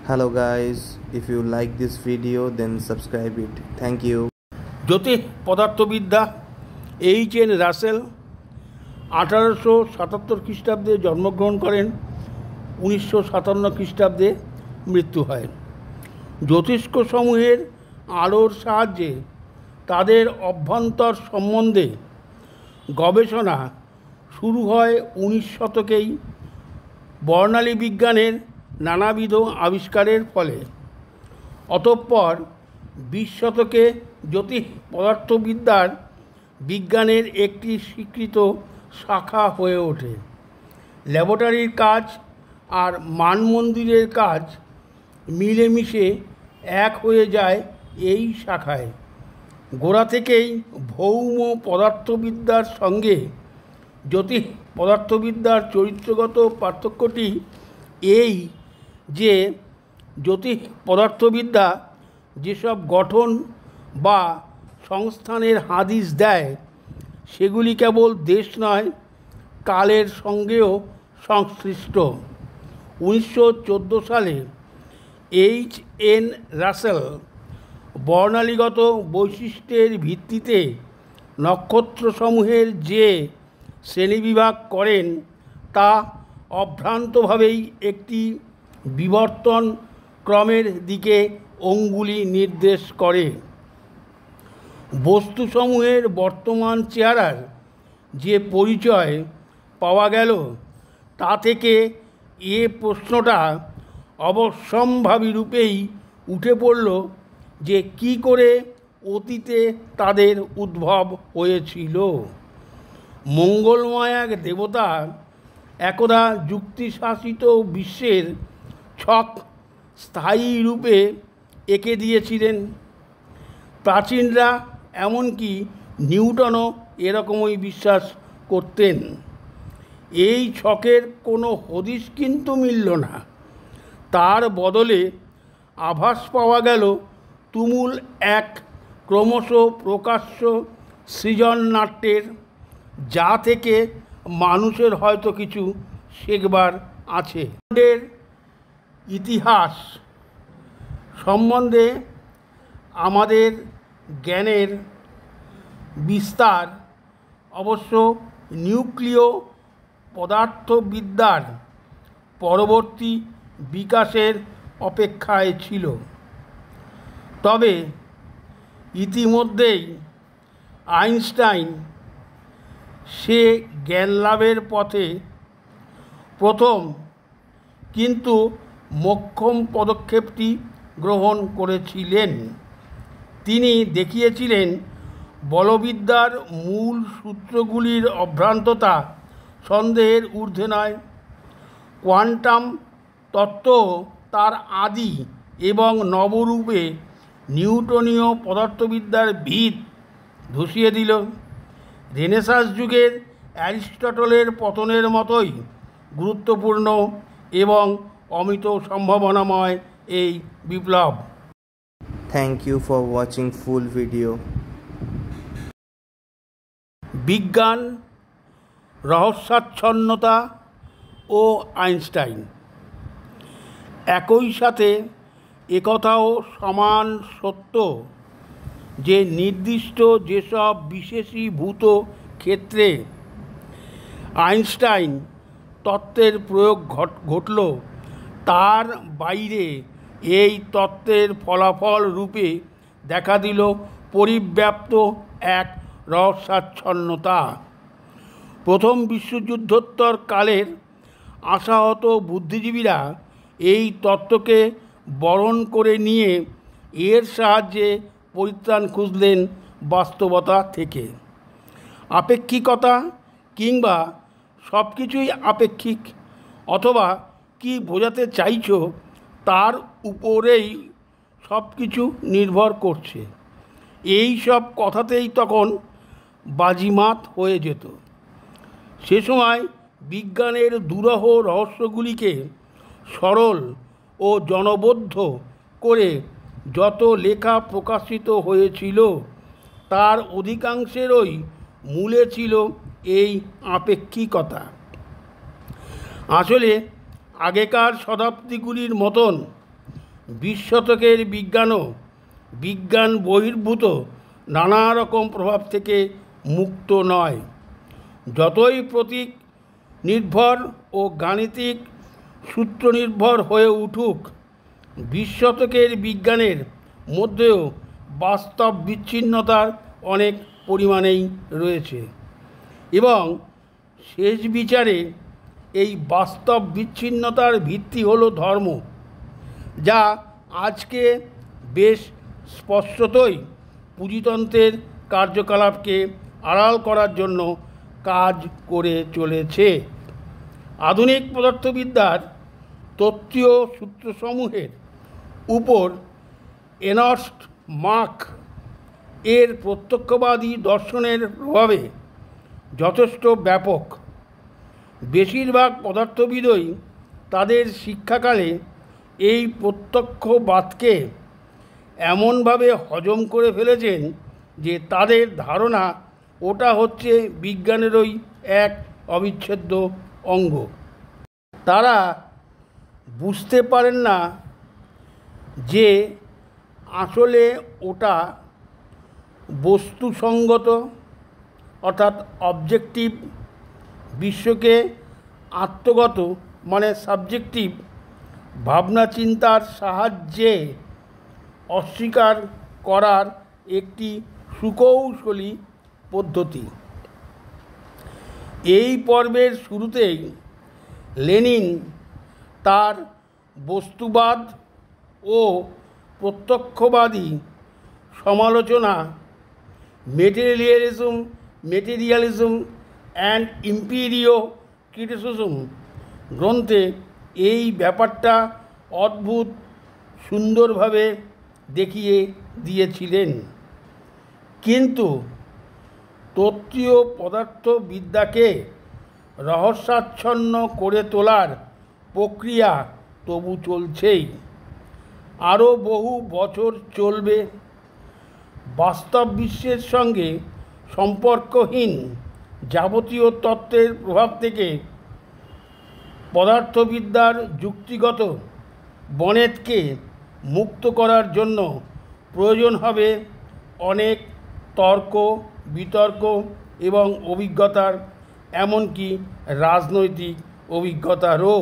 Hello guys, if you like this video then subscribe it. Thank you. জ্যোতিষ পদার্থবিদ্যা এইচ.এন. রাসেল 1877 খ্রিস্টাব্দে জন্মগ্রহণ করেন, 1957 খ্রিস্টাব্দে মৃত্যু হয়। জ্যোতিষ্ক সমূহের আলোর সাহায্যে তাদের অভ্যন্তর সম্বন্ধে গবেষণা শুরু হয় 19 শতকেই বর্ণালী বিজ্ঞানের নানাবিধ আবিষ্কারের ফলে। অতঃপর 20 শতকে জ্যোতিষ পদার্থবিদ্যার বিজ্ঞানের একটি স্বীকৃত শাখা হয়ে ওঠে। ল্যাবরেটরির কাজ আর মানমন্দিরের কাজ মিলেমিশে এক হয়ে যায় এই শাখায়। গোড়া থেকেই ভৌম পদার্থবিদ্যার সঙ্গে জ্যোতিষ পদার্থবিদ্যার চরিত্রগত পার্থক্যটি এই যে জ্যোতিষ পদার্থবিদ্যা যেসব গঠন বা সংস্থানের হাদিস দেয় সেগুলি কেবল দেশ নয়, কালের সঙ্গেও সংশ্লিষ্ট। 1914 সালে এইচ.এন. রাসেল বর্ণালীগত বৈশিষ্ট্যের ভিত্তিতে নক্ষত্রসমূহের যে শ্রেণীবিভাগ করেন তা অভ্রান্তভাবেই একটি বিবর্তন ক্রমের দিকে অঙ্গুলি নির্দেশ করে। বস্তুসমূহের বর্তমান চেহারার যে পরিচয় পাওয়া গেল তা থেকে এ প্রশ্নটা অবশ্যম্ভাবী রূপেই উঠে পড়ল যে কী করে অতীতে তাদের উদ্ভব হয়েছিল। মঙ্গলময় এক দেবতা একদা যুক্তিশাসিত বিশ্বের ছক স্থায়ী রূপে এঁকে দিয়েছিলেন। প্রাচীনরা এমনকি নিউটনও এরকমই বিশ্বাস করতেন। এই ছকের কোনো হদিশ কিন্তু মিলল না। তার বদলে আভাস পাওয়া গেল তুমুল এক ক্রমশ প্রকাশ্য সৃজন নাট্যের, যা থেকে মানুষের হয়তো কিছু শেখবার আছে। ইতিহাস সম্বন্ধে আমাদের জ্ঞানের বিস্তার অবশ্য নিউক্লিয় পদার্থবিদ্যার পরবর্তী বিকাশের অপেক্ষায় ছিল। তবে ইতিমধ্যেই আইনস্টাইন সে জ্ঞানলাভের পথে প্রথম কিন্তু মোক্ষম পদক্ষেপটি গ্রহণ করেছিলেন। তিনি দেখিয়েছিলেন বলবিদ্যার মূল সূত্রগুলির অভ্রান্ততা সন্দেহের ঊর্ধ্বে নয়। কোয়ান্টাম তত্ত্ব তার আদি এবং নবরূপে নিউটনীয় পদার্থবিদ্যার ভিত ধসিয়ে দিল। রেনেসাঁস যুগের অ্যারিস্টটলের পতনের মতোই গুরুত্বপূর্ণ এবং অমিত সম্ভাবনাময় এই বিপ্লব। Thank you for watching full video. বিজ্ঞান, রহস্যাচ্ছন্নতা ও আইনস্টাইন। একই সাথে একথাও সমান সত্য যে নির্দিষ্ট যেসব বিশেষীভূত ক্ষেত্রে আইনস্টাইন তত্ত্বের প্রয়োগ ঘটল তার বাইরে এই তত্ত্বের ফলাফল রূপে দেখা দিল পরিব্যাপ্ত এক রহস্যাচ্ছন্নতা। প্রথম বিশ্বযুদ্ধোত্তর কালের আশাহত বুদ্ধিজীবীরা এই তত্ত্বকে বরণ করে নিয়ে এর সাহায্যে পরিত্রাণ খুঁজলেন বাস্তবতা থেকে। আপেক্ষিকতা কিংবা সব কিছুই আপেক্ষিক অথবা কি বোঝাতে চাইছো তার উপরেই সব কিছু নির্ভর করছে, এই সব কথাতেই তখন বাজিমাত হয়ে যেত। সে সময় বিজ্ঞানের দুরূহ রহস্যগুলিকে সরল ও জনবোধ্য করে যত লেখা প্রকাশিত হয়েছিল তার অধিকাংশেরই মূলে ছিল এই আপেক্ষিকতা। আসলে আগেকার শতাব্দীগুলির মতন বিশ শতকের বিজ্ঞানও বিজ্ঞান বহির্ভূত নানা রকম প্রভাব থেকে মুক্ত নয়। যতই প্রতীক নির্ভর ও গাণিতিক সূত্র নির্ভর হয়ে উঠুক, বিশ শতকের বিজ্ঞানের মধ্যেও বাস্তব বিচ্ছিন্নতার অনেক পরিমাণেই রয়েছে এবং শেষ বিচারে এই বাস্তব বিচ্ছিন্নতার ভিত্তি হলো ধর্ম, যা আজকে বেশ স্পষ্টতই পুঁজিতন্ত্রের কার্যকলাপকে আড়াল করার জন্য কাজ করে চলেছে। আধুনিক পদার্থবিদ্যার তত্ত্বীয় সূত্রসমূহের উপর এর্নস্ট মাখ এর প্রত্যক্ষবাদী দর্শনের প্রভাবে যথেষ্ট ব্যাপক। বেশিরভাগ পদার্থবিদই তাদের শিক্ষাকালে এই প্রত্যক্ষবাদকে এমনভাবে হজম করে ফেলেছেন যে তাদের ধারণা ওটা হচ্ছে বিজ্ঞানেরই এক অবিচ্ছেদ্য অঙ্গ। তারা বুঝতে পারেন না যে আসলে ওটা বস্তুসঙ্গত অর্থাৎ অবজেক্টিভ, বিশ্বকে আত্মগত মানে সাবজেক্টিভ ভাবনা চিন্তার সাহায্যে অস্বীকার করার একটি সুকৌশলী পদ্ধতি। এই পর্বের শুরুতেই লেনিন তার বস্তুবাদ ও প্রত্যক্ষবাদী সমালোচনা মেটেরিয়ালিজম অ্যান্ড ইম্পিরিও ক্রিটিসিজম গ্রন্থে এই ব্যাপারটা অদ্ভুত সুন্দরভাবে দেখিয়ে দিয়েছিলেন। কিন্তু তত্ত্বীয় পদার্থবিদ্যাকে রহস্যাচ্ছন্ন করে তোলার প্রক্রিয়া তবু চলছেই, আরও বহু বছর চলবে। বাস্তব বিশ্বের সঙ্গে সম্পর্কহীন যাবতীয় তত্ত্বের প্রভাব থেকে পদার্থবিদ্যার যুক্তিগত বনেটকে মুক্ত করার জন্য প্রয়োজন হবে অনেক তর্ক বিতর্ক এবং অভিজ্ঞতার, এমনকি রাজনৈতিক অভিজ্ঞতারও।